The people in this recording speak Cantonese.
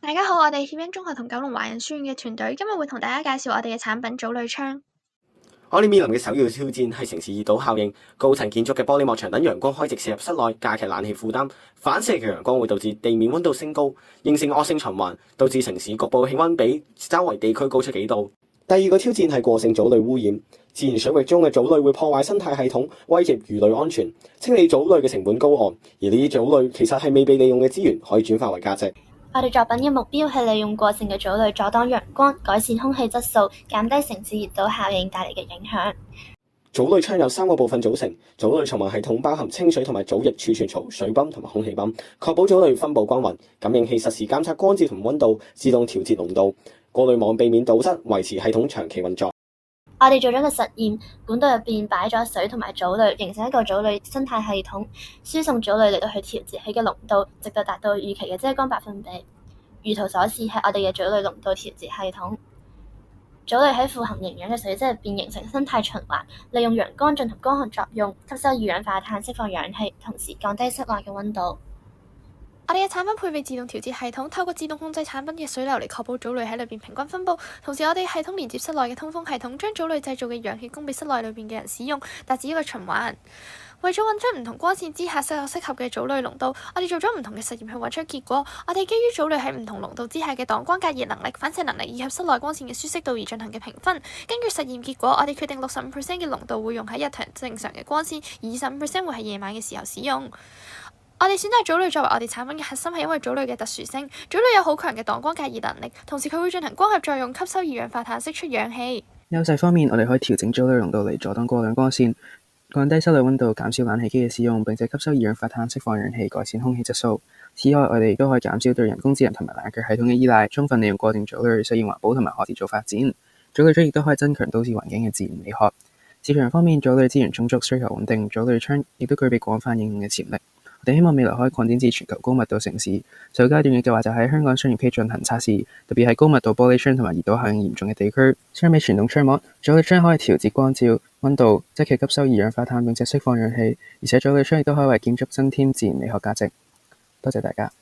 大家好，我哋協英中學同九龍華仁書院嘅團隊，今日會同大家介紹我哋嘅產品藻類窗。我哋面臨嘅首要挑戰係城市熱島效應，高層建築嘅玻璃幕牆等陽光開直射入室內，加劇冷氣負擔。反射嘅陽光會導致地面溫度升高，形成惡性循環，導致城市局部氣溫比周圍地區高出幾度。第二個挑戰係過剩藻類污染，自然水域中嘅藻類會破壞生態系統，威脅魚類安全。清理藻類嘅成本高昂，而呢啲藻類其實係未被利用嘅資源，可以轉化為價值。我哋作品嘅目標係利用過剩嘅藻類阻擋陽光，改善空氣質素，減低城市熱島效應帶嚟嘅影響。藻類窗有3個部分組成，藻類循環系統包含清水同埋藻液儲存槽、水泵同埋空氣泵，確保藻類分佈均勻。感應器實時監測光照同溫度，自動調節濃度。過濾網避免堵塞，維持系統長期運作。我哋做咗個實驗，管道入邊擺咗水同埋藻類，形成一個藻類生態系統，輸送藻類嚟到去調節氣嘅濃度，直到達到預期嘅遮光百分比。如圖所示係我哋嘅藻類濃度調節系統。藻類喺富含營養嘅水質入邊形成生態循環，利用陽光進行光合作用，吸收二氧化碳，釋放氧氣，同時降低室內嘅溫度。我哋嘅產品配備自動調節系統，透過自動控制產品嘅水流嚟確保藻類喺裏邊平均分佈。同時，我哋系統連接室內嘅通風系統，將藻類製造嘅氧氣供俾室內裏邊嘅人使用，達至一個循環。為咗揾出唔同光線之下適合嘅藻類濃度，我哋做咗唔同嘅實驗去揾出結果。我哋基於藻類喺唔同濃度之下嘅擋光隔熱能力、反射能力以及室內光線嘅舒適度而進行嘅評分。根據實驗結果，我哋決定65% 嘅濃度會用喺日頭正常嘅光線，而25%會喺夜晚嘅時候使用。我哋選擇藻類作為我哋產品嘅核心，係因為藻類嘅特殊性。藻類有好強嘅擋光隔熱能力，同時佢會進行光合作用，吸收二氧化碳，釋出氧氣。優勢方面，我哋可以調整藻類濃度嚟阻擋過量光線，降低室內溫度，減少冷氣機嘅使用，並且吸收二氧化碳，釋放氧氣，改善空氣質素。此外，我哋亦都可以減少對人工智能同埋冷卻系統嘅依賴，充分利用過剩藻類，實現環保同埋可持續發展。藻類窗亦都可以增強都市環境嘅自然美學。市場方面，藻類資源充足，需求穩定，藻類窗亦都具備廣泛應用嘅潛力。我哋希望未來可以擴展至全球高密度城市。首階段嘅計劃就喺香港商業區進行測試，特別係高密度玻璃窗同埋熱島效應嚴重嘅地區。相比傳統窗膜，藻類窗可以調節光照、溫度，即係吸收二氧化碳並且釋放氧氣，而且藻類窗亦都可以為建築增添自然美學價值。多謝大家。